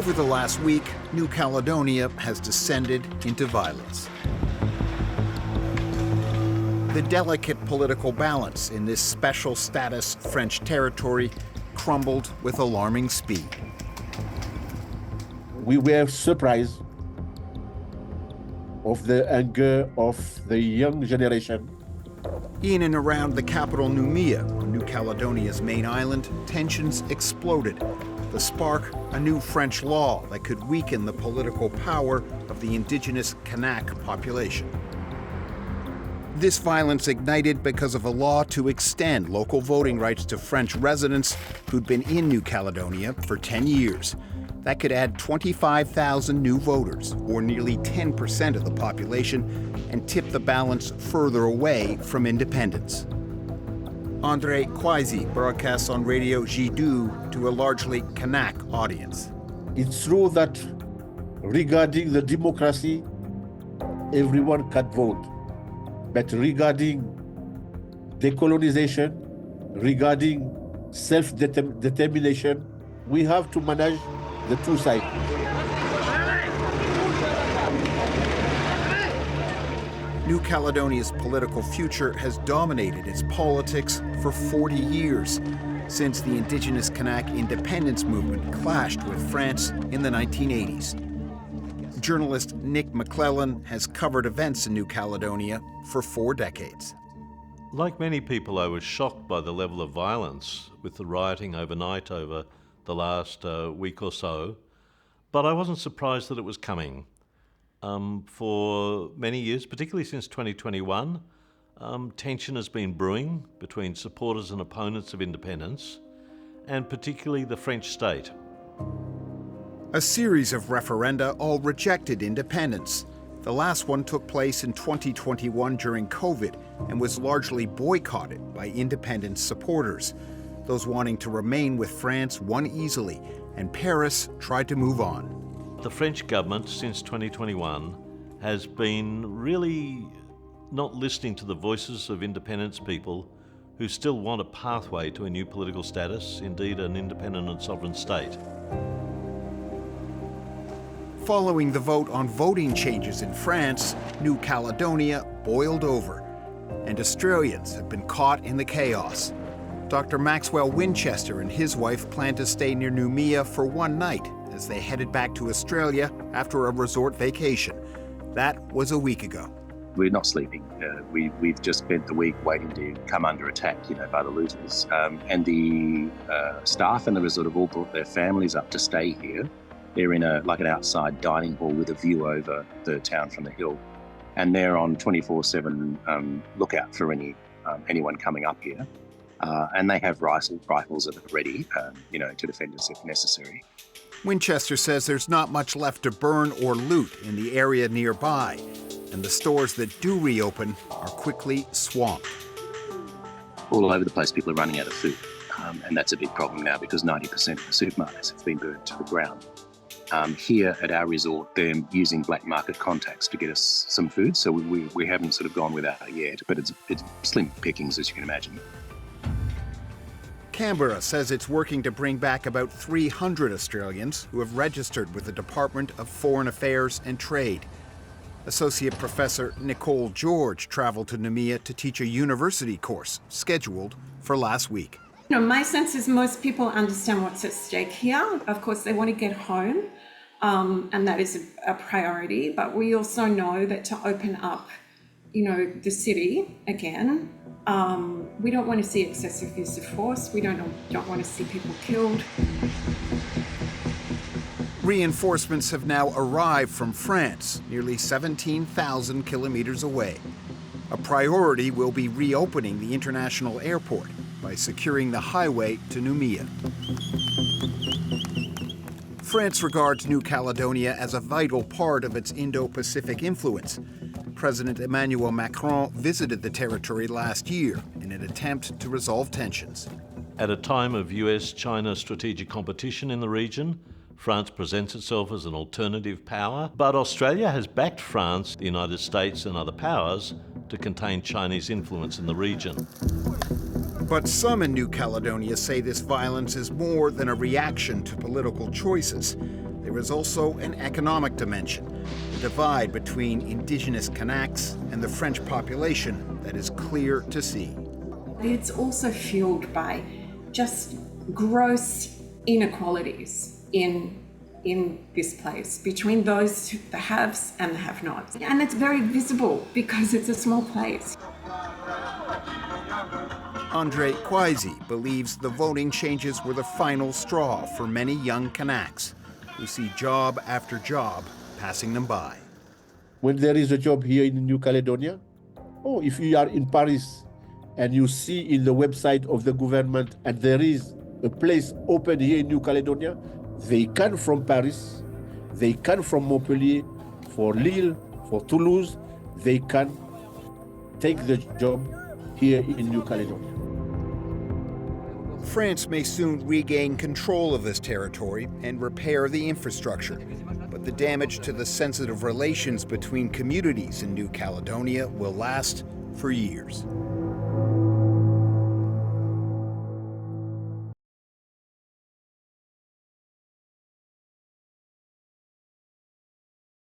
Over the last week, New Caledonia has descended into violence. The delicate political balance in this special status French territory crumbled with alarming speed. We were surprised of the anger of the young generation. In and around the capital Noumea, on New Caledonia's main island, tensions exploded. The spark, a new French law that could weaken the political power of the indigenous Kanak population. This violence ignited because of a law to extend local voting rights to French residents who'd been in New Caledonia for 10 years. That could add 25,000 new voters, or nearly 10% of the population, and tip the balance further away from independence. André Kwasi broadcasts on Radio G2 to a largely Kanak audience. It's true that regarding the democracy, everyone can vote. But regarding decolonization, regarding self-determination, we have to manage the two sides. New Caledonia's political future has dominated its politics for 40 years, since the indigenous Kanak independence movement clashed with France in the 1980s. Journalist Nick McClellan has covered events in New Caledonia for 4 decades. Like many people, I was shocked by the level of violence with the rioting overnight over the last week or so, but I wasn't surprised that it was coming. For many years, particularly since 2021, tension has been brewing between supporters and opponents of independence, and particularly the French state. A series of referenda all rejected independence. The last one took place in 2021 during COVID and was largely boycotted by independence supporters. Those wanting to remain with France won easily, and Paris tried to move on. The French government, since 2021, has been really not listening to the voices of independence people who still want a pathway to a new political status, indeed an independent and sovereign state. Following the vote on voting changes in France, New Caledonia boiled over, and Australians have been caught in the chaos. Dr. Maxwell Winchester and his wife plan to stay near Noumea for one night as they headed back to Australia after a resort vacation. That was a week ago. We're not sleeping. We've just spent the week waiting to come under attack, by the looters. And the staff and the resort have all brought their families up to stay here. They're in an outside dining hall with a view over the town from the hill. And they're on 24/7 lookout for anyone coming up here. And they have rifles at the ready, to defend us if necessary. Winchester says there's not much left to burn or loot in the area nearby, and the stores that do reopen are quickly swamped. All over the place, people are running out of food, and that's a big problem now because 90% of the supermarkets have been burnt to the ground. Here at our resort, they're using black market contacts to get us some food, so we haven't sort of gone without it yet, but it's slim pickings, as you can imagine. Canberra says it's working to bring back about 300 Australians who have registered with the Department of Foreign Affairs and Trade. Associate Professor Nicole George traveled to Noumea to teach a university course scheduled for last week. My sense is most people understand what's at stake here. Of course, they want to get home, and that is a priority. But we also know that to open up, the city again, we don't want to see excessive use of force. We don't want to see people killed. Reinforcements have now arrived from France, nearly 17,000 kilometers away. A priority will be reopening the international airport by securing the highway to Noumea. France regards New Caledonia as a vital part of its Indo-Pacific influence. President Emmanuel Macron visited the territory last year in an attempt to resolve tensions. At a time of US-China strategic competition in the region, France presents itself as an alternative power, but Australia has backed France, the United States and other powers to contain Chinese influence in the region. But some in New Caledonia say this violence is more than a reaction to political choices. There is also an economic dimension, the divide between indigenous Kanaks and the French population that is clear to see. It's also fueled by just gross inequalities in this place between those, the haves and the have-nots. And it's very visible because it's a small place. Andre Kwasi believes the voting changes were the final straw for many young Kanaks who see job after job passing them by. When there is a job here in New Caledonia, if you are in Paris and you see in the website of the government and there is a place open here in New Caledonia, they come from Paris, they come from Montpellier, for Lille, for Toulouse, they can take the job here in New Caledonia. France may soon regain control of this territory and repair the infrastructure, but the damage to the sensitive relations between communities in New Caledonia will last for years.